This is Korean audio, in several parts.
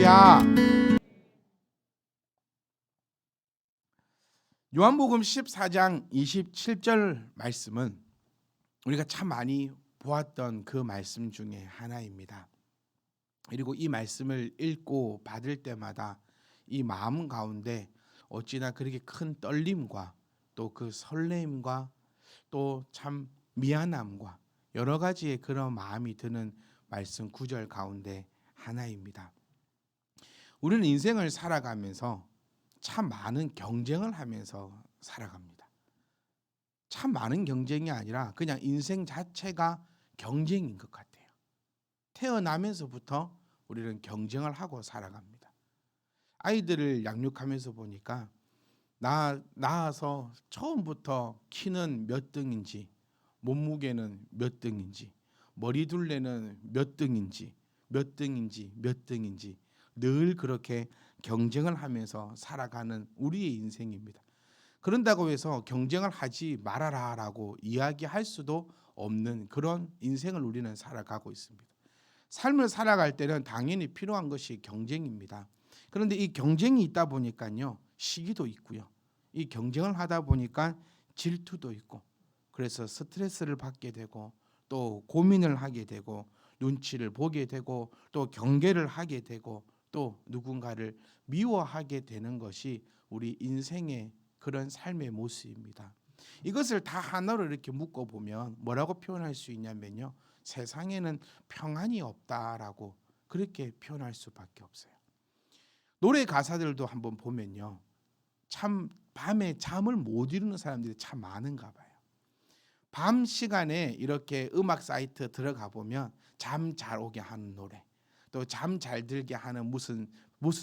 할렐루야. 요한복음 14장 27절 말씀은 우리가 참 많이 보았던 그 말씀 중에 하나입니다. 그리고 이 말씀을 읽고 받을 때마다 이 마음 가운데 어찌나 그렇게 큰 떨림과 또 그 설렘과 또 참 미안함과 여러 가지의 그런 마음이 드는 말씀 구절 가운데 하나입니다. 우리는 인생을 살아가면서 참 많은 경쟁을 하면서 살아갑니다. 참 많은 경쟁이 아니라 그냥 인생 자체가 경쟁인 것 같아요. 태어나면서부터 우리는 경쟁을 하고 살아갑니다. 아이들을 양육하면서 보니까 낳아서 처음부터 키는 몇 등인지, 몸무게는 몇 등인지, 머리둘레는 몇 등인지 늘 그렇게 경쟁을 하면서 살아가는 우리의 인생입니다. 그런다고 해서 경쟁을 하지 말아라라고 이야기할 수도 없는 그런 인생을 우리는 살아가고 있습니다. 삶을 살아갈 때는 당연히 필요한 것이 경쟁입니다. 그런데 이 경쟁이 있다 보니까요, 시기도 있고요. 이 경쟁을 하다 보니까 질투도 있고, 그래서 스트레스를 받게 되고 또 고민을 하게 되고 눈치를 보게 되고 또 경계를 하게 되고 또 누군가를 미워하게 되는 것이 우리 인생의 그런 삶의 모습입니다. 이것을 다 하나로 이렇게 묶어보면 뭐라고 표현할 수 있냐면요, 세상에는 평안이 없다라고 그렇게 표현할 수밖에 없어요. 노래 가사들도 한번 보면요, 참 밤에 잠을 못 이루는 사람들이 참 많은가 봐요. 밤 시간에 이렇게 음악 사이트 들어가 보면 잠 잘 오게 하는 노래, 또 잠 잘 들게 하는 무슨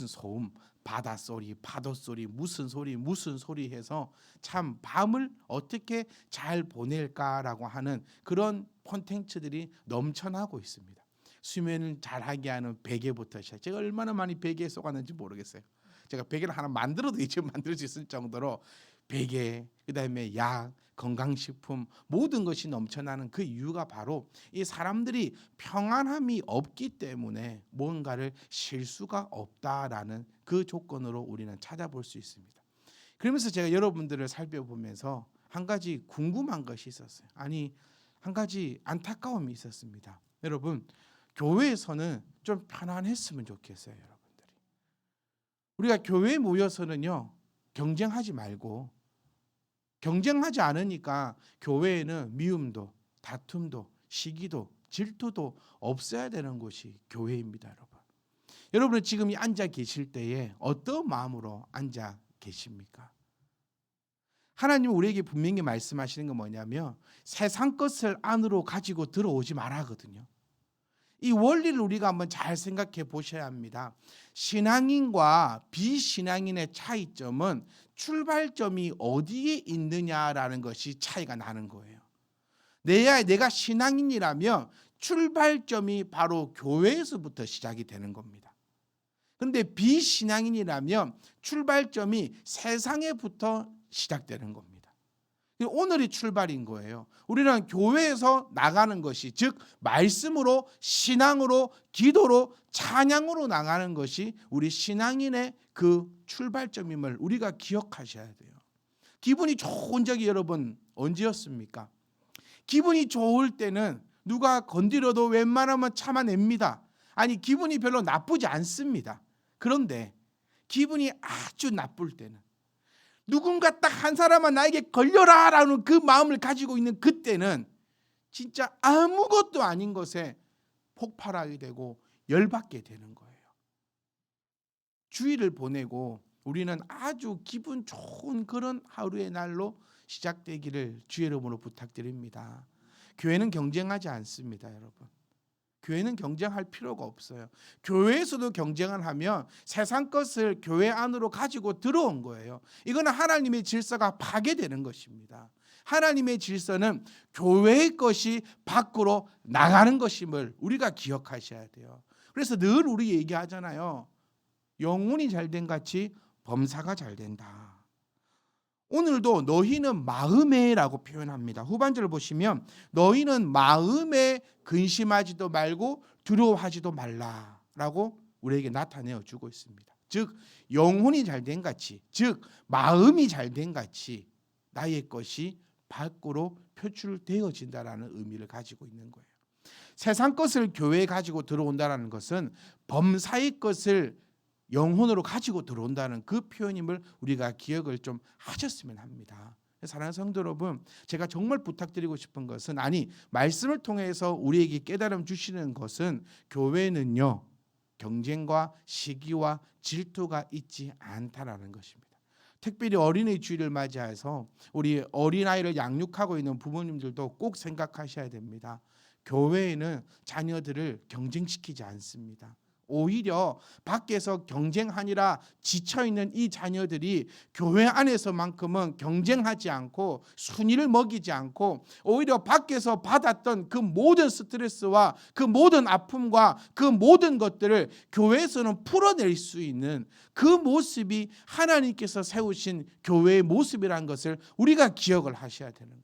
소음, 바닷소리, 파도소리, 무슨 소리 해서 참 밤을 어떻게 잘 보낼까라고 하는 그런 콘텐츠들이 넘쳐나고 있습니다. 수면을 잘하게 하는 베개부터 시작. 제가 얼마나 많이 베개에 속았는지 모르겠어요. 제가 베개를 하나 만들어도 이제 만들 수 있을 정도로 베개, 그다음에 약, 건강식품 모든 것이 넘쳐나는 그 이유가 바로 이 사람들이 평안함이 없기 때문에 뭔가를 쉴 수가 없다라는 그 조건으로 우리는 찾아볼 수 있습니다. 그러면서 제가 여러분들을 살펴보면서 한 가지 궁금한 것이 있었어요. 아니, 한 가지 안타까움이 있었습니다. 여러분, 교회에서는 좀 편안했으면 좋겠어요. 여러분들이, 우리가 교회에 모여서는요, 경쟁하지 말고, 경쟁하지 않으니까 교회에는 미움도, 다툼도, 시기도, 질투도 없어야 되는 곳이 교회입니다. 여러분, 여러분은 지금 이 앉아 계실 때에 어떤 마음으로 앉아 계십니까? 하나님은 우리에게 분명히 말씀하시는 건 뭐냐면 세상 것을 안으로 가지고 들어오지 말아 하거든요. 이 원리를 우리가 한번 잘 생각해 보셔야 합니다. 신앙인과 비신앙인의 차이점은 출발점이 어디에 있느냐라는 것이 차이가 나는 거예요. 내가 신앙인이라면 출발점이 바로 교회에서부터 시작이 되는 겁니다. 그런데 비신앙인이라면 출발점이 세상에부터 시작되는 겁니다. 오늘이 출발인 거예요. 우리는 교회에서 나가는 것이, 즉 말씀으로, 신앙으로, 기도로, 찬양으로 나가는 것이 우리 신앙인의 그 출발점임을 우리가 기억하셔야 돼요. 기분이 좋은 적이 여러분 언제였습니까? 기분이 좋을 때는 누가 건드려도 웬만하면 참아냅니다. 아니, 기분이 별로 나쁘지 않습니다. 그런데 기분이 아주 나쁠 때는, 누군가 딱 한 사람만 나에게 걸려라라는 그 마음을 가지고 있는 그때는 진짜 아무것도 아닌 것에 폭발하게 되고 열받게 되는 거예요. 주일을 보내고 우리는 아주 기분 좋은 그런 하루의 날로 시작되기를 주의 이름으로 부탁드립니다. 교회는 경쟁하지 않습니다. 여러분, 교회는 경쟁할 필요가 없어요. 교회에서도 경쟁을 하면 세상 것을 교회 안으로 가지고 들어온 거예요. 이거는 하나님의 질서가 파괴되는 것입니다. 하나님의 질서는 교회의 것이 밖으로 나가는 것임을 우리가 기억하셔야 돼요. 그래서 늘 우리 얘기하잖아요. 영혼이 잘된 같이 범사가 잘된다. 오늘도 너희는 마음에라고 표현합니다. 후반절을 보시면 너희는 마음에 근심하지도 말고 두려워하지도 말라라고 우리에게 나타내어 주고 있습니다. 즉 영혼이 잘된 같이, 즉 마음이 잘된 같이 나의 것이 밖으로 표출되어진다라는 의미를 가지고 있는 거예요. 세상 것을 교회에 가지고 들어온다는 것은 범사의 것을 영혼으로 가지고 들어온다는 그 표현임을 우리가 기억을 좀 하셨으면 합니다. 사랑하는 성도 여러분, 제가 정말 부탁드리고 싶은 것은, 아니 말씀을 통해서 우리에게 깨달음 주시는 것은, 교회는요 경쟁과 시기와 질투가 있지 않다라는 것입니다. 특별히 어린이 주일을 맞이해서 우리 어린아이를 양육하고 있는 부모님들도 꼭 생각하셔야 됩니다. 교회에는 자녀들을 경쟁시키지 않습니다. 오히려 밖에서 경쟁하니라 지쳐있는 이 자녀들이 교회 안에서만큼은 경쟁하지 않고 순위를 먹이지 않고, 오히려 밖에서 받았던 그 모든 스트레스와 그 모든 아픔과 그 모든 것들을 교회에서는 풀어낼 수 있는 그 모습이 하나님께서 세우신 교회의 모습이라는 것을 우리가 기억을 하셔야 되는 거예요.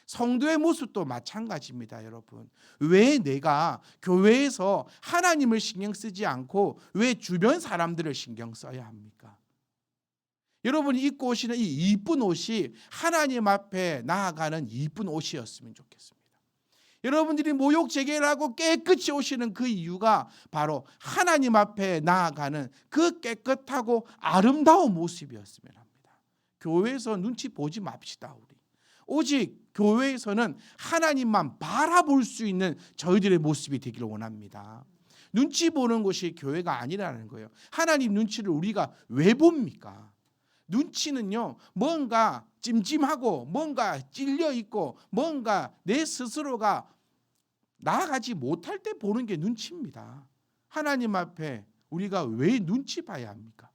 성도의 모습도 마찬가지입니다, 여러분. 왜 내가 교회에서 하나님을 신경 쓰지 않고 왜 주변 사람들을 신경 써야 합니까? 여러분이 입고 오시는 이 이쁜 옷이 하나님 앞에 나아가는 이쁜 옷이었으면 좋겠습니다. 여러분들이 모욕 제개를 하고 깨끗이 오시는 그 이유가 바로 하나님 앞에 나아가는 그 깨끗하고 아름다운 모습이었으면 합니다. 교회에서 눈치 보지 맙시다, 우리. 오직 교회에서는 하나님만 바라볼 수 있는 저희들의 모습이 되기를 원합니다. 눈치 보는 것이 교회가 아니라는 거예요. 하나님 눈치를 우리가 왜 봅니까? 눈치는요, 뭔가 찜찜하고 뭔가 찔려 있고 뭔가 내 스스로가 나아가지 못할 때 보는 게 눈치입니다. 하나님 앞에 우리가 왜 눈치 봐야 합니까?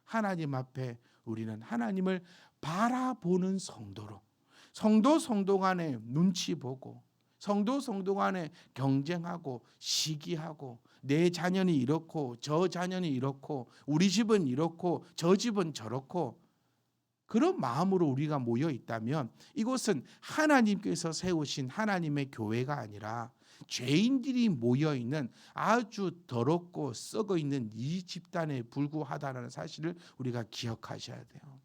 하나님 앞에 우리는 하나님을 바라보는 성도로, 성도 간에 눈치 보고, 성도 간에 경쟁하고 시기하고, 내 자녀는 이렇고 저 자녀는 이렇고 우리 집은 이렇고 저 집은 저렇고, 그런 마음으로 우리가 모여 있다면 이곳은 하나님께서 세우신 하나님의 교회가 아니라 죄인들이 모여 있는 아주 더럽고 썩어 있는 이 집단에 불과하다는 사실을 우리가 기억하셔야 돼요.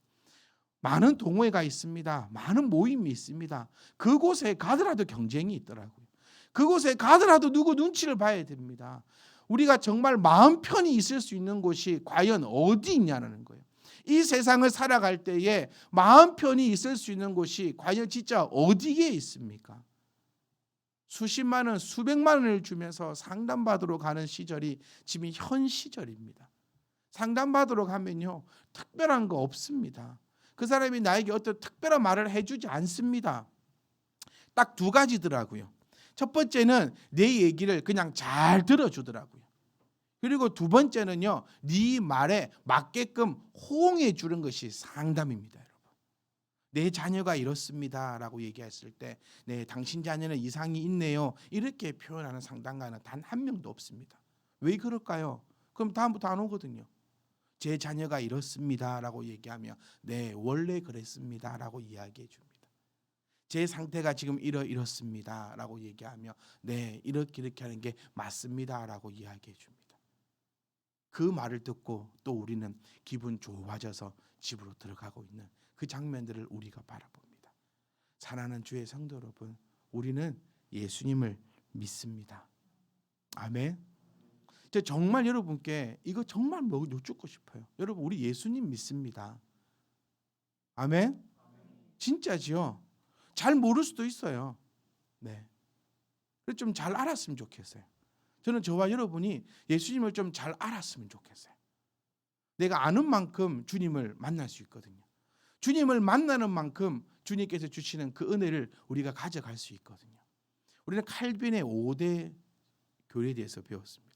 많은 동호회가 있습니다. 많은 모임이 있습니다. 그곳에 가더라도 경쟁이 있더라고요. 그곳에 가더라도 누구 눈치를 봐야 됩니다. 우리가 정말 마음 편히 있을 수 있는 곳이 과연 어디 있냐는 거예요. 이 세상을 살아갈 때에 마음 편히 있을 수 있는 곳이 과연 진짜 어디에 있습니까? 수십만 원, 수백만 원을 주면서 상담받으러 가는 시절이 지금 현 시절입니다. 상담받으러 가면요, 특별한 거 없습니다. 그 사람이 나에게 어떤 특별한 말을 해주지 않습니다. 딱 두 가지더라고요. 첫 번째는 내 얘기를 그냥 잘 들어주더라고요. 그리고 두 번째는요, 네 말에 맞게끔 호응해 주는 것이 상담입니다, 여러분. 내 자녀가 이렇습니다라고 얘기했을 때, 네, 당신 자녀는 이상이 있네요, 이렇게 표현하는 상담가는 단 한 명도 없습니다. 왜 그럴까요? 그럼 다음부터 안 오거든요. 제 자녀가 이렇습니다라고 얘기하면, 네, 원래 그랬습니다라고 이야기해 줍니다. 제 상태가 지금 이렇습니다라고 얘기하며, 네, 이렇게 하는 게 맞습니다라고 이야기해 줍니다. 그 말을 듣고 또 우리는 기분 좋아져서 집으로 들어가고 있는 그 장면들을 우리가 바라봅니다. 사랑하는 주의 성도 여러분, 우리는 예수님을 믿습니다. 아멘. 정말 여러분께 이거 정말 여쭙고 싶어요. 여러분, 우리 예수님 믿습니다. 아멘. 진짜지요. 잘 모를 수도 있어요. 네. 좀 잘 알았으면 좋겠어요. 저는 저와 여러분이 예수님을 좀 잘 알았으면 좋겠어요. 내가 아는 만큼 주님을 만날 수 있거든요. 주님을 만나는 만큼 주님께서 주시는 그 은혜를 우리가 가져갈 수 있거든요. 우리는 칼빈의 5대 교리에 대해서 배웠습니다.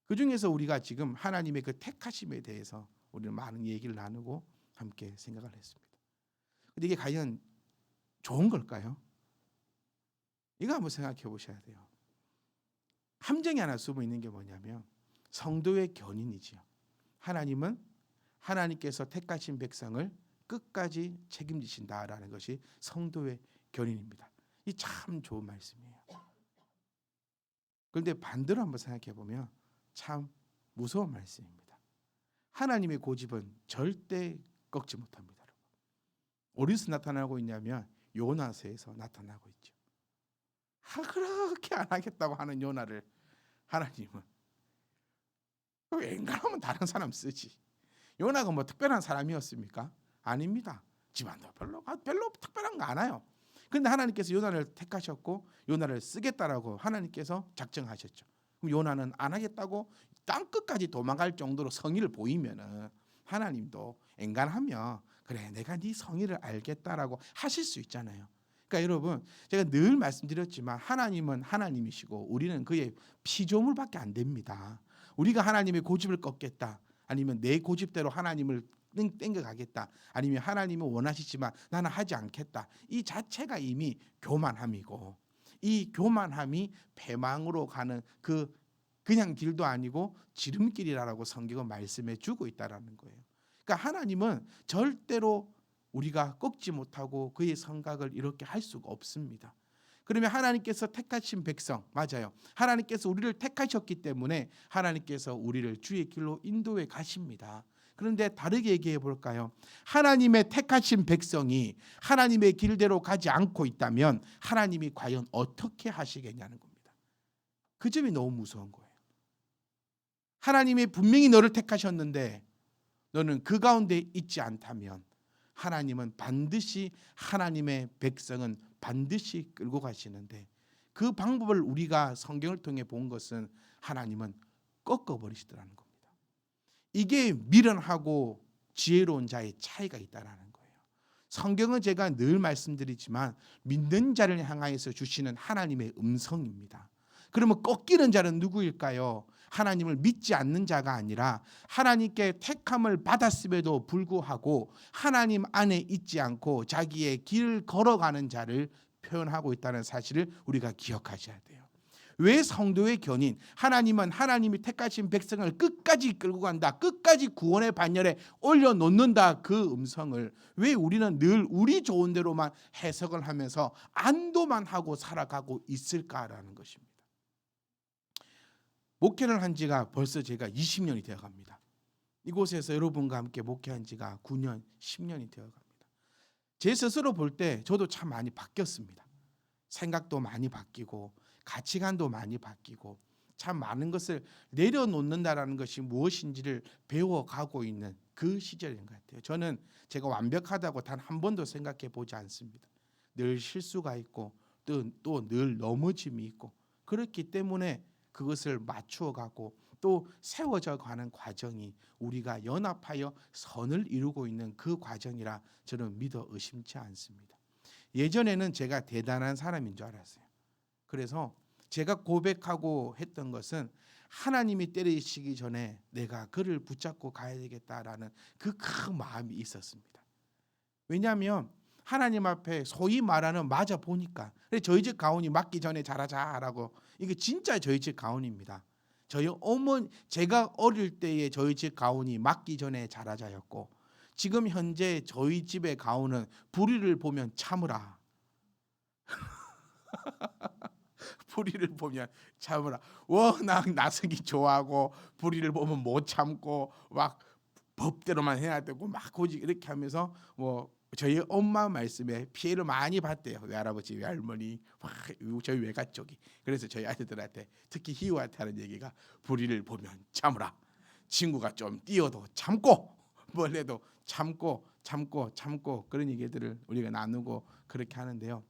그 중에서 우리가 지금 하나님의 그 택하심에 대해서 우리는 많은 얘기를 나누고 함께 생각을 했습니다. 근데 이게 과연 좋은 걸까요? 이거 한번 생각해 보셔야 돼요. 함정이 하나 숨어 있는 게 뭐냐면 성도의 견인이지요. 하나님은 하나님께서 택하신 백성을 끝까지 책임지신다라는 것이 성도의 견인입니다. 이 참 좋은 말씀이에요. 그런데 반대로 한번 생각해 보면 참 무서운 말씀입니다. 하나님의 고집은 절대 꺾지 못합니다. 어디서 나타나고 있냐면 요나서에서 나타나고 있죠. 그렇게 안 하겠다고 하는 요나를 하나님은 웬간하면 다른 사람 쓰지. 요나가 뭐 특별한 사람이었습니까? 아닙니다. 집안도 별로 특별한 거 않아요. 그런데 하나님께서 요나를 택하셨고 요나를 쓰겠다라고 하나님께서 작정하셨죠. 그럼 요나는 안 하겠다고 땅 끝까지 도망갈 정도로 성의를 보이면은 하나님도 엔간하면 그래 내가 네 성의를 알겠다라고 하실 수 있잖아요. 그러니까 여러분 제가 늘 말씀드렸지만 하나님은 하나님이시고 우리는 그의 피조물밖에 안 됩니다. 우리가 하나님의 고집을 꺾겠다 아니면 내 고집대로 하나님을 땡겨가겠다 아니면 하나님은 원하시지만 나는 하지 않겠다 이 자체가 이미 교만함이고 이 교만함이 패망으로 가는 그냥 길도 아니고 지름길이라고 성경은 말씀해 주고 있다라는 거예요. 그러니까 하나님은 절대로 우리가 꺾지 못하고 그의 성각을 이렇게 할 수가 없습니다. 그러면 하나님께서 택하신 백성 맞아요. 하나님께서 우리를 택하셨기 때문에 하나님께서 우리를 주의 길로 인도해 가십니다. 그런데 다르게 얘기해 볼까요? 하나님의 택하신 백성이 하나님의 길대로 가지 않고 있다면 하나님이 과연 어떻게 하시겠냐는 겁니다. 그 점이 너무 무서운 거예요. 하나님이 분명히 너를 택하셨는데 너는 그 가운데 있지 않다면 하나님은 반드시 하나님의 백성은 반드시 끌고 가시는데 그 방법을 우리가 성경을 통해 본 것은 하나님은 꺾어버리시더라는 겁니다. 이게 미련하고 지혜로운 자의 차이가 있다라는 거예요. 성경은 제가 늘 말씀드리지만 믿는 자를 향하여서 주시는 하나님의 음성입니다. 그러면 꺾이는 자는 누구일까요? 하나님을 믿지 않는 자가 아니라 하나님께 택함을 받았음에도 불구하고 하나님 안에 있지 않고 자기의 길을 걸어가는 자를 표현하고 있다는 사실을 우리가 기억하셔야 돼요. 왜 성도의 견인 하나님은 하나님이 택하신 백성을 끝까지 끌고 간다 끝까지 구원의 반열에 올려놓는다 그 음성을 왜 우리는 늘 우리 좋은 대로만 해석을 하면서 안도만 하고 살아가고 있을까라는 것입니다. 목회를 한 지가 벌써 제가 20년이 되어 갑니다. 이곳에서 여러분과 함께 목회한 지가 9년, 10년이 되어 갑니다. 제 스스로 볼 때 저도 참 많이 바뀌었습니다. 생각도 많이 바뀌고 가치관도 많이 바뀌고 참 많은 것을 내려놓는다라는 것이 무엇인지를 배워가고 있는 그 시절인 것 같아요. 저는 제가 완벽하다고 단 한 번도 생각해 보지 않습니다. 늘 실수가 있고 또 늘 넘어짐이 있고 그렇기 때문에 그것을 맞추어가고 또 세워져 가는 과정이 우리가 연합하여 선을 이루고 있는 그 과정이라 저는 믿어 의심치 않습니다. 예전에는 제가 대단한 사람인 줄 알았어요. 그래서 제가 고백하고 했던 것은 하나님이 때리시기 전에 내가 그를 붙잡고 가야 되겠다라는 그 큰 마음이 있었습니다. 왜냐하면 하나님 앞에 소위 말하는 맞아 보니까 저희 집 가훈이 맞기 전에 잘하자라고 이게 진짜 저희 집 가훈입니다. 저희 어머니 제가 어릴 때의 저희 집 가훈이 맞기 전에 잘하자였고 지금 현재 저희 집의 가훈은 불의를 보면 참으라. 불의를 보면 참으라. 워낙 나서기 좋아하고 불의를 보면 못 참고 막 법대로만 해야 되고 막 고집 이렇게 하면서 뭐 저희 엄마 말씀에 피해를 많이 봤대요. 외할아버지, 외할머니, 저희 외가 쪽이. 그래서 저희 아들들한테 특히 희우한테 하는 얘기가 불의를 보면 참으라. 친구가 좀 뛰어도 참고 뭘 해도 참고 그런 얘기들을 우리가 나누고 그렇게 하는데요.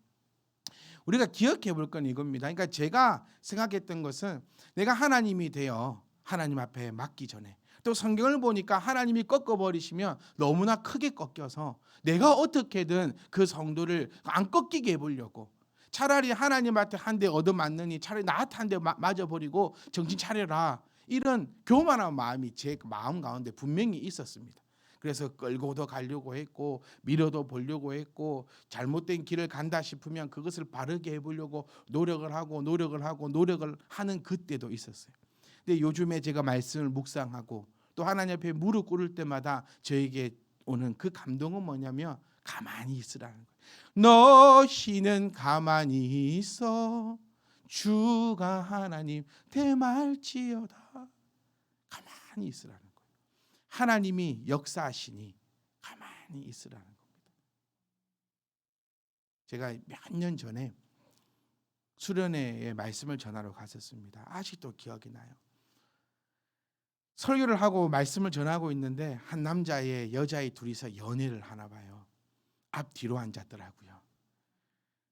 우리가 기억해 볼 건 이겁니다. 그러니까 제가 생각했던 것은 내가 하나님이 되어 하나님 앞에 맡기 전에 또 성경을 보니까 하나님이 꺾어버리시면 너무나 크게 꺾여서 내가 어떻게든 그 성도를 안 꺾이게 해보려고 차라리 하나님한테 한 대 얻어맞느니 차라리 나한테 한 대 맞아버리고 정신 차려라 이런 교만한 마음이 제 마음 가운데 분명히 있었습니다. 그래서 끌고도 가려고 했고 밀어도 보려고 했고 잘못된 길을 간다 싶으면 그것을 바르게 해보려고 노력을 하는 그때도 있었어요. 근데 요즘에 제가 말씀을 묵상하고 또 하나님 앞에 무릎 꿇을 때마다 저에게 오는 그 감동은 뭐냐면 가만히 있으라는 거예요. 너희는 가만히 있어 주가 하나님 대말지어다. 가만히 가만히 있으라는 거예요. 하나님이 역사하시니 가만히 있으라는 겁니다. 제가 몇 년 전에 수련회에 말씀을 전하러 갔었습니다. 아직도 기억이 나요. 설교를 하고 말씀을 전하고 있는데 한 남자의 여자의 둘이서 연애를 하나 봐요. 앞뒤로 앉았더라고요.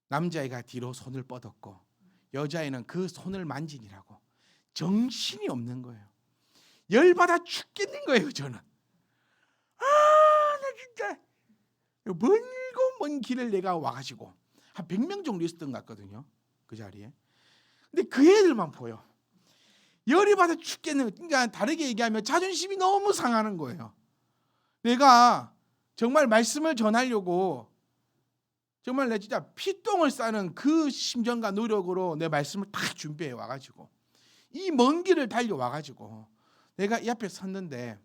남자애가 뒤로 손을 뻗었고 여자애는 그 손을 만지니라고 정신이 없는 거예요. 열받아 죽겠는 거예요. 저는 나 진짜 멀고 먼 길을 내가 와가지고 한 100명 정도 있었던 것 같거든요. 그 자리에. 근데 그 애들만 보여. 열이 받아 죽겠는 거예요. 그러니까 다르게 얘기하면 자존심이 너무 상하는 거예요. 내가 정말 말씀을 전하려고 정말 내 진짜 피똥을 싸는 그 심정과 노력으로 내 말씀을 다 준비해 와가지고 이 먼 길을 달려와가지고 내가 이 앞에 섰는데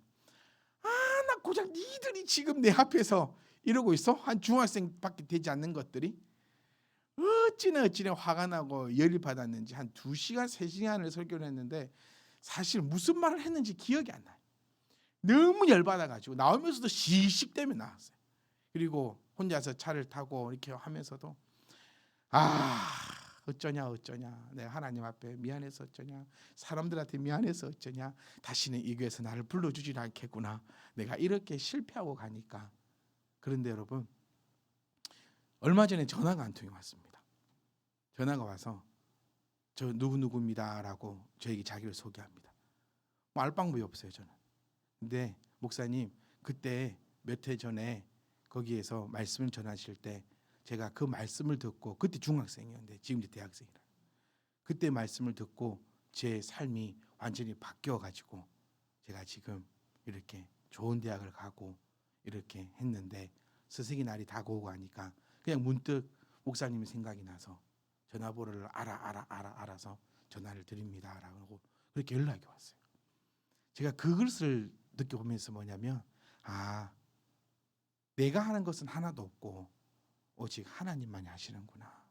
나 고작 니들이 지금 내 앞에서 이러고 있어? 한 중학생밖에 되지 않는 것들이 어찌나 화가 나고 열이 받았는지 한 2시간 3시간을 설교를 했는데 사실 무슨 말을 했는지 기억이 안 나요. 너무 열받아가지고 나오면서도 시식대며 나왔어요. 그리고 혼자서 차를 타고 이렇게 하면서도 어쩌냐 내가 하나님 앞에 미안해서 어쩌냐, 사람들한테 미안해서 어쩌냐, 다시는 이 교회에서 나를 불러주지 않겠구나, 내가 이렇게 실패하고 가니까. 그런데 여러분, 얼마 전에 전화가 한 통이 왔습니다. 전화가 와서 저 누구누구입니다라고 저에게 자기를 소개합니다. 뭐 알 방법이 없어요 저는. 근데 목사님, 그때 몇 해 전에 거기에서 말씀을 전하실 때 제가 그 말씀을 듣고, 그때 중학생이었는데 지금 이제 대학생이라, 그때 말씀을 듣고 제 삶이 완전히 바뀌어 가지고 제가 지금 이렇게 좋은 대학을 가고 이렇게 했는데 스승의 날이 다가오고 하니까 그냥 문득 목사님이 생각이 나서 전화번호를 알아서 전화를 드립니다라고 그렇게 연락이 왔어요. 제가 그것을 느껴보면서 뭐냐면, 내가 하는 것은 하나도 없고 오직 하나님만이 하시는구나.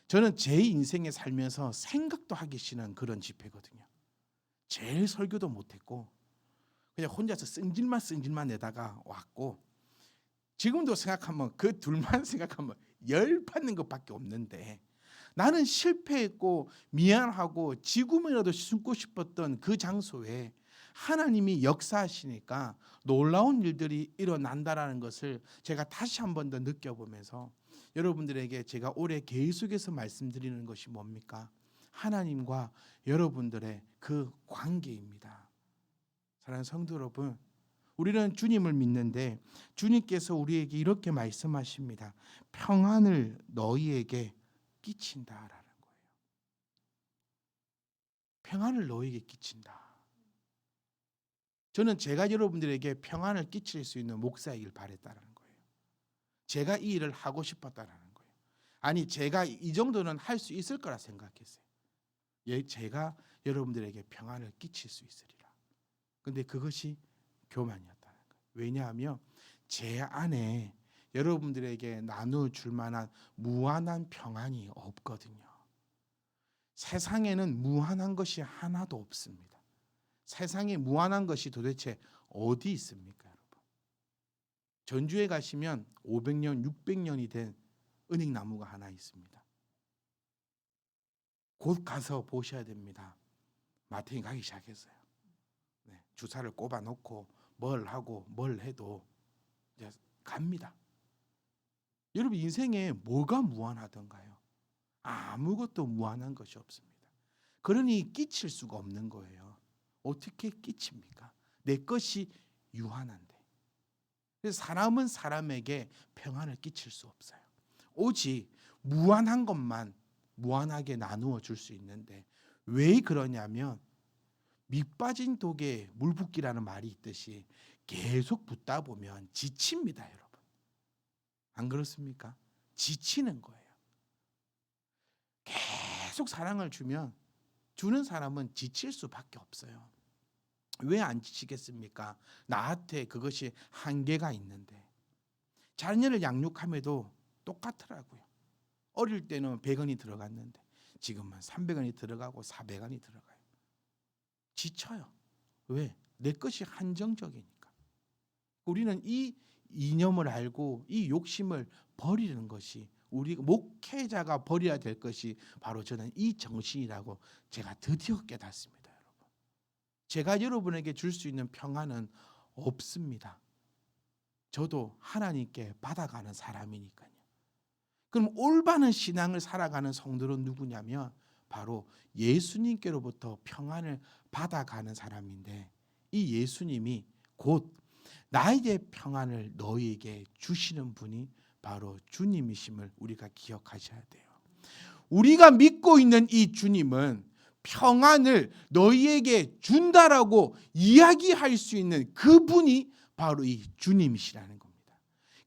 저는 제 인생에 살면서 생각도 하기 싫은 그런 집회거든요. 제일 설교도 못했고 그냥 혼자서 승질만 내다가 왔고, 지금도 생각하면 그 둘만 생각하면 열받는 것밖에 없는데, 나는 실패했고 미안하고 지구문이라도 숨고 싶었던 그 장소에 하나님이 역사하시니까 놀라운 일들이 일어난다라는 것을 제가 다시 한 번 더 느껴보면서 여러분들에게 제가 올해 계속해서 말씀드리는 것이 뭡니까? 하나님과 여러분들의 그 관계입니다. 사랑하는 성도 여러분, 우리는 주님을 믿는데 주님께서 우리에게 이렇게 말씀하십니다. 평안을 너희에게 끼친다라는 거예요. 평안을 너희에게 끼친다. 저는 제가 여러분들에게 평안을 끼칠 수 있는 목사이길 바랬다는 거예요. 제가 이 일을 하고 싶었다는 거예요. 아니, 제가 이 정도는 할 수 있을 거라 생각했어요. 제가 여러분들에게 평안을 끼칠 수 있으리라. 근데 그것이 교만이었다는 거예요. 왜냐하면 제 안에 여러분들에게 나눠줄 만한 무한한 평안이 없거든요. 세상에는 무한한 것이 하나도 없습니다. 세상에 무한한 것이 도대체 어디 있습니까, 여러분? 전주에 가시면 500년, 600년이 된 은행나무가 하나 있습니다. 곧 가서 보셔야 됩니다. 마탱이 가기 시작했어요. 주사를 꼽아놓고 뭘 하고 뭘 해도 이제 갑니다. 여러분, 인생에 뭐가 무한하던가요? 아무것도 무한한 것이 없습니다. 그러니 끼칠 수가 없는 거예요. 어떻게 끼칩니까? 내 것이 유한한데. 그래서 사람은 사람에게 평안을 끼칠 수 없어요. 오직 무한한 것만 무한하게 나누어 줄 수 있는데, 왜 그러냐면 밑 빠진 독에 물 붓기라는 말이 있듯이 계속 붓다 보면 지칩니다, 여러분. 안 그렇습니까? 지치는 거예요. 계속 사랑을 주면 주는 사람은 지칠 수밖에 없어요. 왜 안 지치겠습니까? 나한테 그것이 한계가 있는데. 자녀를 양육함에도 똑같더라고요. 어릴 때는 100원이 들어갔는데 지금은 300원이 들어가고 400원이 들어가요. 지쳐요. 왜? 내 것이 한정적이니까. 우리는 이 이념을 알고 이 욕심을 버리는 것이, 우리 목회자가 버려야 될 것이 바로 저는 이 정신이라고 제가 드디어 깨닫습니다. 여러분, 제가 여러분에게 줄 수 있는 평안은 없습니다. 저도 하나님께 받아가는 사람이니까요. 그럼 올바른 신앙을 살아가는 성도는 누구냐면 바로 예수님께로부터 평안을 받아가는 사람인데, 이 예수님이 곧 나에게 평안을 너희에게 주시는 분이 바로 주님이심을 우리가 기억하셔야 돼요. 우리가 믿고 있는 이 주님은 평안을 너희에게 준다라고 이야기할 수 있는 그분이 바로 이 주님이시라는 겁니다.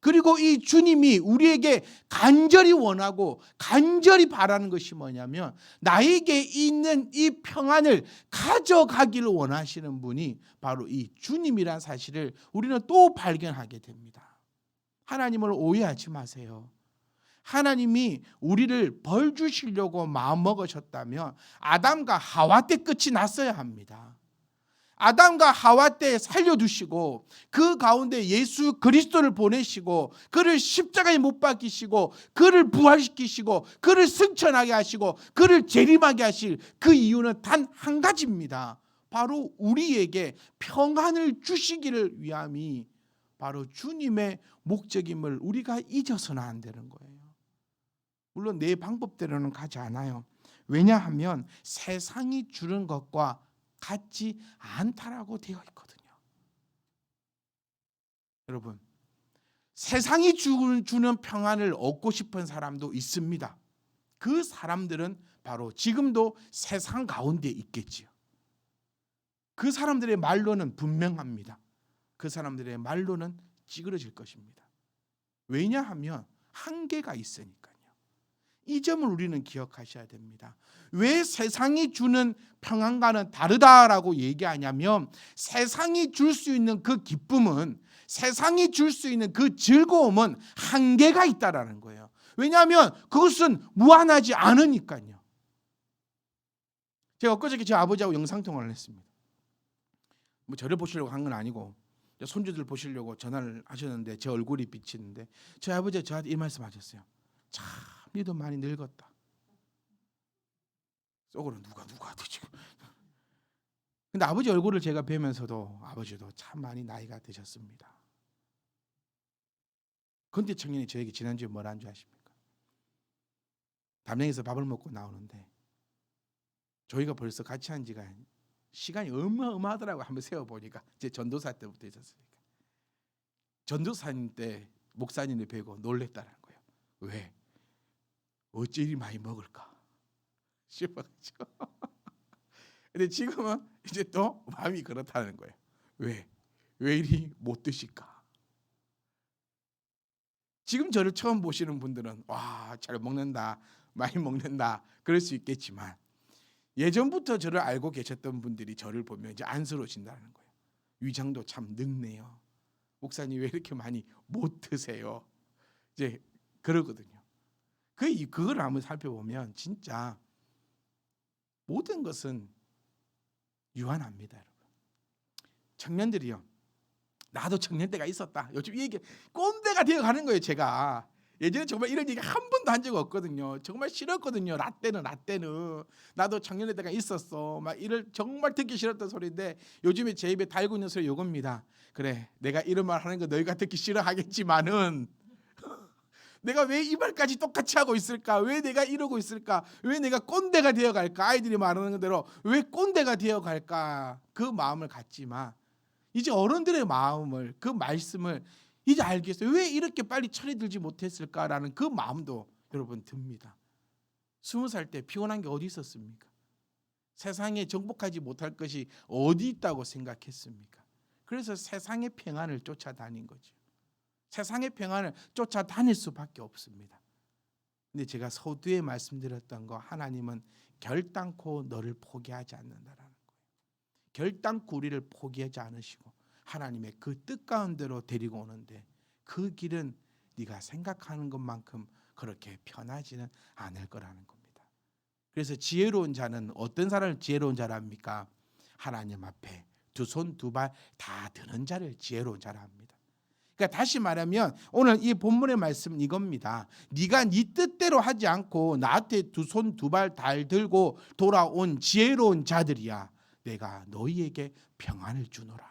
그리고 이 주님이 우리에게 간절히 원하고 간절히 바라는 것이 뭐냐면 나에게 있는 이 평안을 가져가기를 원하시는 분이 바로 이 주님이란 사실을 우리는 또 발견하게 됩니다. 하나님을 오해하지 마세요. 하나님이 우리를 벌 주시려고 마음먹으셨다면 아담과 하와 때 끝이 났어야 합니다. 아담과 하와 때 살려두시고 그 가운데 예수 그리스도를 보내시고 그를 십자가에 못 박히시고 그를 부활시키시고 그를 승천하게 하시고 그를 재림하게 하실 그 이유는 단 한 가지입니다. 바로 우리에게 평안을 주시기를 위함이 바로 주님의 목적임을 우리가 잊어서는 안 되는 거예요. 물론 내 방법대로는 가지 않아요. 왜냐하면 세상이 주는 것과 같지 않다라고 되어 있거든요. 여러분, 세상이 주는 평안을 얻고 싶은 사람도 있습니다. 그 사람들은 바로 지금도 세상 가운데 있겠지요. 그 사람들의 말로는 분명합니다. 그 사람들의 말로는 찌그러질 것입니다. 왜냐하면 한계가 있으니까요. 이 점을 우리는 기억하셔야 됩니다. 왜 세상이 주는 평안과는 다르다라고 얘기하냐면 세상이 줄 수 있는 그 기쁨은, 세상이 줄 수 있는 그 즐거움은 한계가 있다라는 거예요. 왜냐하면 그것은 무한하지 않으니까요. 제가 엊그저께 제 아버지하고 영상통화를 했습니다. 뭐 저를 보시려고 한 건 아니고 손주들 보시려고 전화를 하셨는데 제 얼굴이 비치는데 저희 아버지가 저한테 이 말씀하셨어요. 참 니도 많이 늙었다. 속으로 누가 지금. 근데 아버지 얼굴을 제가 뵈면서도 아버지도 참 많이 나이가 드셨습니다. 근데 청년이 저에게 지난주에 뭐라는 줄 아십니까? 담양에서 밥을 먹고 나오는데 저희가 벌써 같이 한 지가 시간이 어마어마하더라고요. 한번 세어보니까 제 전도사 때부터 있었으니까. 전도사님 때 목사님을 뵈고 놀랬다는 거예요. 왜? 어찌 이리 많이 먹을까 싶어가지고. 근데 지금은 이제 또 마음이 그렇다는 거예요. 왜 이리 못 드실까? 지금 저를 처음 보시는 분들은 와, 잘 먹는다, 많이 먹는다 그럴 수 있겠지만 예전부터 저를 알고 계셨던 분들이 저를 보면 이제 안쓰러우신다는 거예요. 위장도 참 늙네요. 목사님 왜 이렇게 많이 못 드세요? 이제 그러거든요. 그걸 한번 살펴보면 진짜 모든 것은 유한합니다, 여러분. 청년들이요. 나도 청년 때가 있었다. 요즘 이 얘기 꼰대가 되어가는 거예요. 제가 예전에 정말 이런 얘기 한 번도 한 적 없거든요. 정말 싫었거든요. 라떼는 나도 청년의 때가 있었어. 막 이를 정말 듣기 싫었던 소리인데 요즘에 제 입에 달고 있는 소리 요겁니다. 그래, 내가 이런 말 하는 거 너희가 듣기 싫어하겠지만은 내가 왜 이 말까지 똑같이 하고 있을까? 왜 내가 이러고 있을까? 왜 내가 꼰대가 되어갈까? 아이들이 말하는 대로 왜 꼰대가 되어갈까? 그 마음을 갖지만 이제 어른들의 마음을, 그 말씀을 이제 알겠어요. 왜 이렇게 빨리 철이 들지 못했을까라는 그 마음도 여러분 듭니다. 20살 때 피곤한 게 어디 있었습니까? 세상에 정복하지 못할 것이 어디 있다고 생각했습니까? 그래서 세상의 평안을 쫓아다닌 거죠. 세상의 평안을 쫓아다닐 수밖에 없습니다. 근데 제가 서두에 말씀드렸던 거, 하나님은 결단코 너를 포기하지 않는다라는 거예요. 결단코 우리를 포기하지 않으시고 하나님의 그 뜻 가운데로 데리고 오는데 그 길은 네가 생각하는 것만큼 그렇게 편하지는 않을 거라는 겁니다. 그래서 지혜로운 자는 어떤 사람을 지혜로운 자랍니까? 하나님 앞에 두 손 두 발 다 드는 자를 지혜로운 자라 합니다. 그러니까 다시 말하면 오늘 이 본문의 말씀은 이겁니다. 네가 네 뜻대로 하지 않고 나한테 두 손 두 발 다 들고 돌아온 지혜로운 자들이야. 내가 너희에게 평안을 주노라.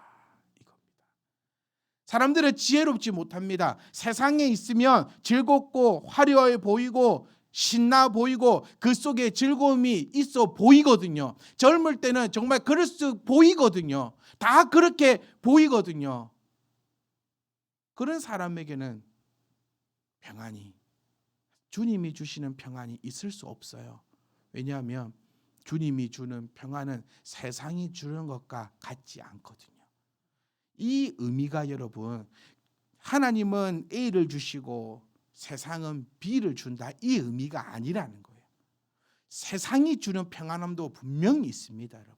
이겁니다. 사람들은 지혜롭지 못합니다. 세상에 있으면 즐겁고 화려해 보이고 신나 보이고 그 속에 즐거움이 있어 보이거든요. 젊을 때는 정말 그럴 수 보이거든요. 다 그렇게 보이거든요. 그런 사람에게는 평안이, 주님이 주시는 평안이 있을 수 없어요. 왜냐하면 주님이 주는 평안은 세상이 주는 것과 같지 않거든요. 이 의미가 여러분, 하나님은 A를 주시고 세상은 B를 준다, 이 의미가 아니라는 거예요. 세상이 주는 평안함도 분명히 있습니다, 여러분.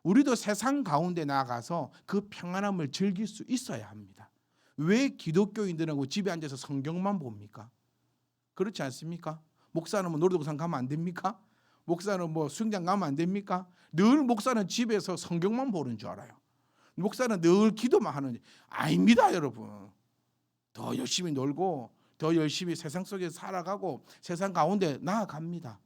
우리도 세상 가운데 나가서 그 평안함을 즐길 수 있어야 합니다. 왜 기독교인들하고 집에 앉아서 성경만 봅니까? 그렇지 않습니까? 목사는 뭐 놀이동산 가면 안 됩니까? 목사는 뭐 수영장 가면 안 됩니까? 늘 목사는 집에서 성경만 보는 줄 알아요. 목사는 늘 기도만 하는지. 아닙니다, 여러분. 더 열심히 놀고 더 열심히 세상 속에서 살아가고 세상 가운데 나아갑니다.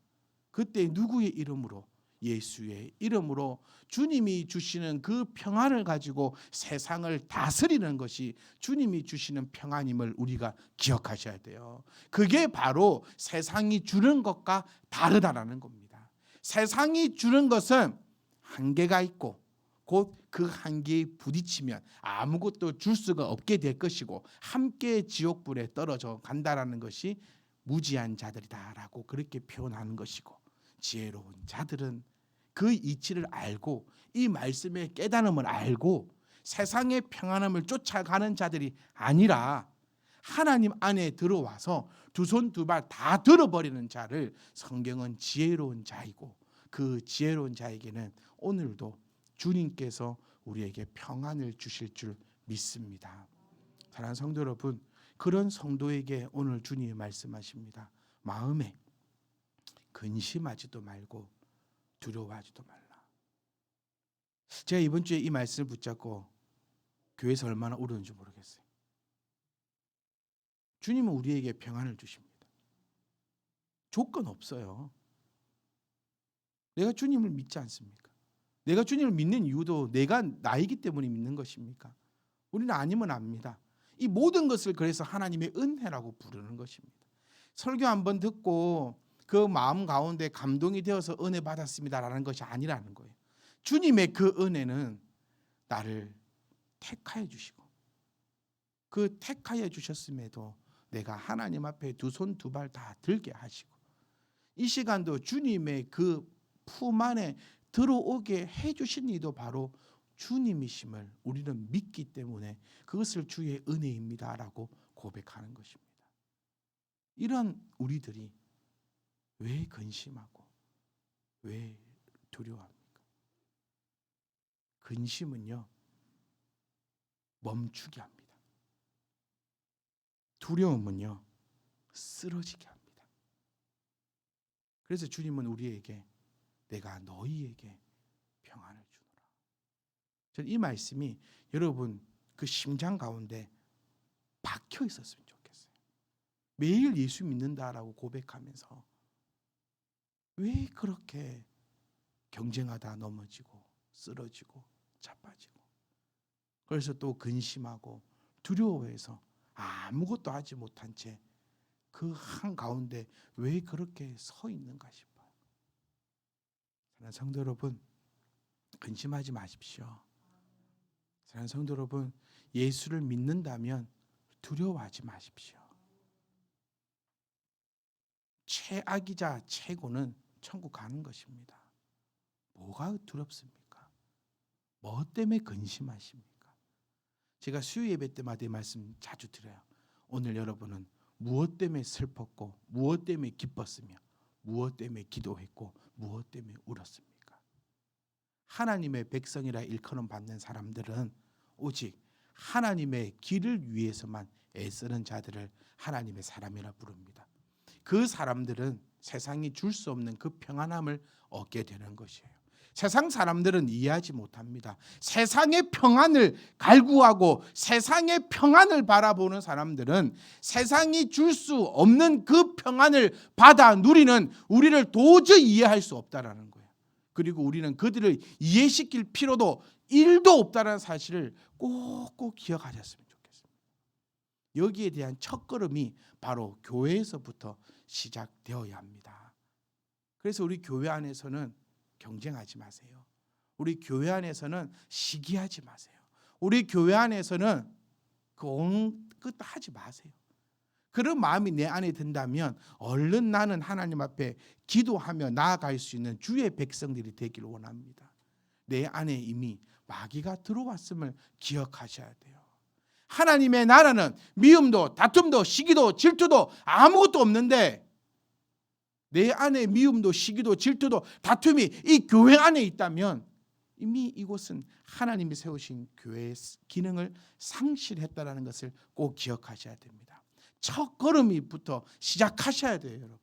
그때 누구의 이름으로? 예수의 이름으로 주님이 주시는 그 평안을 가지고 세상을 다스리는 것이 주님이 주시는 평안임을 우리가 기억하셔야 돼요. 그게 바로 세상이 주는 것과 다르다라는 겁니다. 세상이 주는 것은 한계가 있고 곧 그 한계에 부딪히면 아무것도 줄 수가 없게 될 것이고 함께 지옥불에 떨어져 간다라는 것이 무지한 자들이다라고 그렇게 표현하는 것이고, 지혜로운 자들은 그 이치를 알고 이 말씀의 깨달음을 알고 세상의 평안함을 쫓아가는 자들이 아니라 하나님 안에 들어와서 두 손 두 발 다 들어버리는 자를 성경은 지혜로운 자이고, 그 지혜로운 자에게는 오늘도 주님께서 우리에게 평안을 주실 줄 믿습니다. 사랑하는 성도 여러분, 그런 성도에게 오늘 주님이 말씀하십니다. 마음에 근심하지도 말고 두려워하지도 말라. 제가 이번 주에 이 말씀을 붙잡고 교회에서 얼마나 울었는지 모르겠어요. 주님은 우리에게 평안을 주십니다. 조건 없어요. 내가 주님을 믿지 않습니까? 내가 주님을 믿는 이유도 내가 나이기 때문에 믿는 것입니까? 우리는 아니면 압니다. 이 모든 것을 그래서 하나님의 은혜라고 부르는 것입니다. 설교 한번 듣고 그 마음 가운데 감동이 되어서 은혜 받았습니다라는 것이 아니라는 거예요. 주님의 그 은혜는 나를 택하여 주시고, 그 택하여 주셨음에도 내가 하나님 앞에 두 손 두 발 다 들게 하시고, 이 시간도 주님의 그 품 안에 들어오게 해주신 이도 바로 주님이심을 우리는 믿기 때문에 그것을 주의 은혜입니다라고 고백하는 것입니다. 이런 우리들이 왜 근심하고 왜 두려워합니까? 근심은요, 멈추게 합니다. 두려움은요, 쓰러지게 합니다. 그래서 주님은 우리에게 내가 너희에게 평안을 주노라. 저는 이 말씀이 여러분 그 심장 가운데 박혀 있었으면 좋겠어요. 매일 예수 믿는다라고 고백하면서 왜 그렇게 경쟁하다 넘어지고 쓰러지고 자빠지고, 그래서 또 근심하고 두려워해서 아무것도 하지 못한 채 그 한가운데 왜 그렇게 서 있는가 싶어요. 사랑하는 성도 여러분, 근심하지 마십시오. 사랑하는 성도 여러분, 예수를 믿는다면 두려워하지 마십시오. 최악이자 최고는 천국 가는 것입니다. 뭐가 두렵습니까? 뭐 때문에 근심하십니까? 제가 수요 예배 때마다 이 말씀 자주 드려요. 오늘 여러분은 무엇 때문에 슬펐고 무엇 때문에 기뻤으며 무엇 때문에 기도했고 무엇 때문에 울었습니까? 하나님의 백성이라 일컬음 받는 사람들은 오직 하나님의 길을 위해서만 애쓰는 자들을 하나님의 사람이라 부릅니다. 그 사람들은 세상이 줄 수 없는 그 평안함을 얻게 되는 것이에요. 세상 사람들은 이해하지 못합니다. 세상의 평안을 갈구하고 세상의 평안을 바라보는 사람들은 세상이 줄 수 없는 그 평안을 받아 누리는 우리를 도저히 이해할 수 없다라는 거예요. 그리고 우리는 그들을 이해시킬 필요도 1도 없다는 사실을 꼭꼭 기억하셨으면 좋겠습니다. 여기에 대한 첫걸음이 바로 교회에서부터 시작되어야 합니다. 그래서 우리 교회 안에서는 경쟁하지 마세요. 우리 교회 안에서는 시기하지 마세요. 우리 교회 안에서는 그 온 끝 하지 마세요. 그런 마음이 내 안에 든다면 얼른 나는 하나님 앞에 기도하며 나아갈 수 있는 주의 백성들이 되기를 원합니다. 내 안에 이미 마귀가 들어왔음을 기억하셔야 돼요. 하나님의 나라는 미움도 다툼도 시기도 질투도 아무것도 없는데 내 안에 미움도 시기도 질투도 다툼이 이 교회 안에 있다면 이미 이곳은 하나님이 세우신 교회의 기능을 상실했다는 것을 꼭 기억하셔야 됩니다. 첫 걸음이부터 시작하셔야 돼요, 여러분.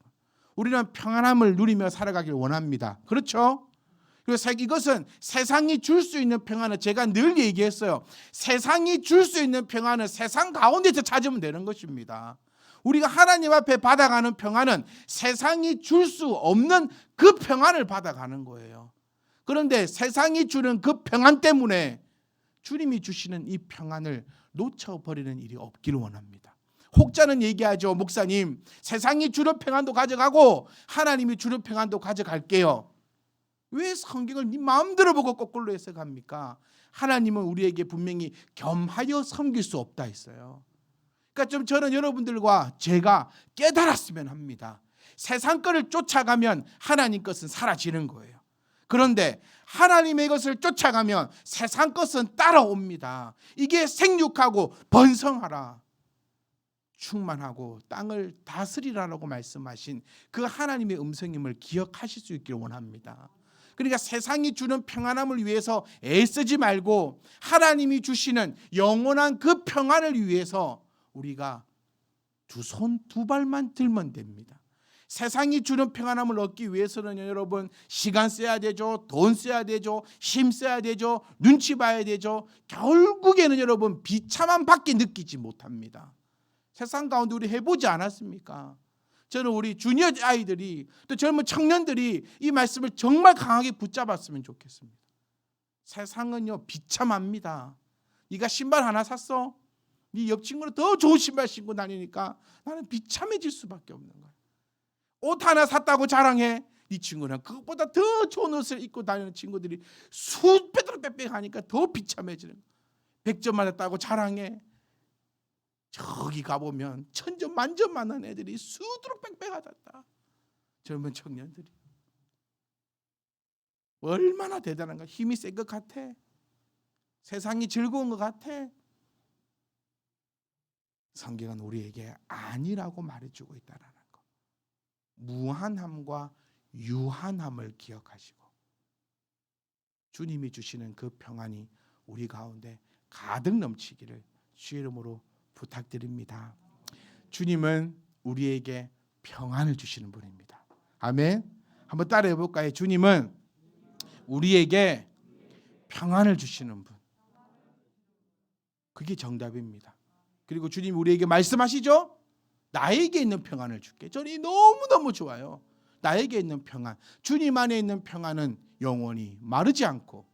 우리는 평안함을 누리며 살아가길 원합니다. 그렇죠? 그래서 이것은 세상이 줄 수 있는 평안은 제가 늘 얘기했어요. 세상이 줄 수 있는 평안은 세상 가운데서 찾으면 되는 것입니다. 우리가 하나님 앞에 받아가는 평안은 세상이 줄 수 없는 그 평안을 받아가는 거예요. 그런데 세상이 주는 그 평안 때문에 주님이 주시는 이 평안을 놓쳐버리는 일이 없기를 원합니다. 혹자는 얘기하죠. 목사님, 세상이 주는 평안도 가져가고 하나님이 주는 평안도 가져갈게요. 왜 성경을 네 마음대로 보고 거꾸로 해석합니까? 하나님은 우리에게 분명히 겸하여 섬길 수 없다 했어요. 그러니까 좀 저는 여러분들과 제가 깨달았으면 합니다. 세상 것을 쫓아가면 하나님 것은 사라지는 거예요. 그런데 하나님의 것을 쫓아가면 세상 것은 따라옵니다. 이게 생육하고 번성하라, 충만하고 땅을 다스리라라고 말씀하신 그 하나님의 음성임을 기억하실 수 있기를 원합니다. 그러니까 세상이 주는 평안함을 위해서 애쓰지 말고 하나님이 주시는 영원한 그 평안을 위해서 우리가 두 손 두 발만 들면 됩니다. 세상이 주는 평안함을 얻기 위해서는 여러분 시간 써야 되죠. 돈 써야 되죠. 힘 써야 되죠. 눈치 봐야 되죠. 결국에는 여러분 비참함밖에 느끼지 못합니다. 세상 가운데 우리 해보지 않았습니까? 저는 우리 주니어 아이들이 또 젊은 청년들이 이 말씀을 정말 강하게 붙잡았으면 좋겠습니다. 세상은요 비참합니다. 네가 신발 하나 샀어? 네 옆 친구는 더 좋은 신발 신고 다니니까 나는 비참해질 수밖에 없는 거야. 옷 하나 샀다고 자랑해. 네 친구는 그것보다 더 좋은 옷을 입고 다니는 친구들이 수배로 빽빽하니까 더 비참해지는 거야. 100점 맞았다고 자랑해. 저기 가보면 천점 만점 만난 애들이 수두룩 빽빽하다. 젊은 청년들이 얼마나 대단한가. 힘이 센 것 같아. 세상이 즐거운 것 같아. 성경은 우리에게 아니라고 말해주고 있다는 것. 무한함과 유한함을 기억하시고 주님이 주시는 그 평안이 우리 가운데 가득 넘치기를 주의 이름으로 부탁드립니다. 주님은 우리에게 평안을 주시는 분입니다. 아멘. 한번 따라해 볼까요? 주님은 우리에게 평안을 주시는 분. 그게 정답입니다. 그리고 주님이 우리에게 말씀하시죠. 나에게 있는 평안을 줄게. 저는 너무너무 좋아요. 나에게 있는 평안. 주님 안에 있는 평안은 영원히 마르지 않고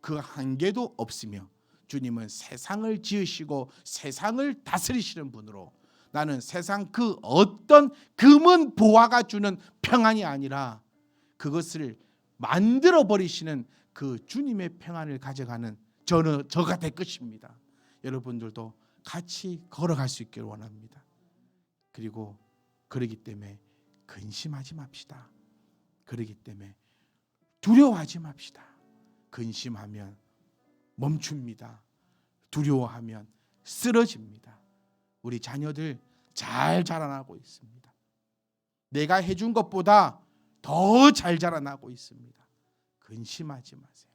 그 한계도 없으며 주님은 세상을 지으시고 세상을 다스리시는 분으로 나는 세상 그 어떤 금은 보화가 주는 평안이 아니라 그것을 만들어 버리시는 그 주님의 평안을 가져가는 저가 될 것입니다. 여러분들도 같이 걸어갈 수 있기를 원합니다. 그리고 그러기 때문에 근심하지 맙시다. 그러기 때문에 두려워하지 맙시다. 근심하면 멈춥니다. 두려워하면 쓰러집니다. 우리 자녀들 잘 자라나고 있습니다. 내가 해준 것보다 더 잘 자라나고 있습니다. 근심하지 마세요.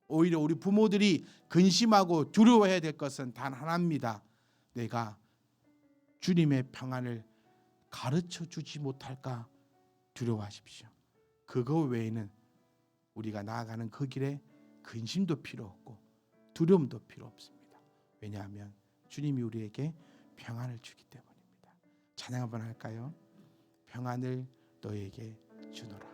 오히려 우리 부모들이 근심하고 두려워해야 될 것은 단 하나입니다. 내가 주님의 평안을 가르쳐 주지 못할까 두려워하십시오. 그거 외에는 우리가 나아가는 그 길에 근심도 필요 없고 두려움도 필요 없습니다. 왜냐하면 주님이 우리에게 평안을 주기 때문입니다. 찬양 한번 할까요? 평안을 너에게 주노라.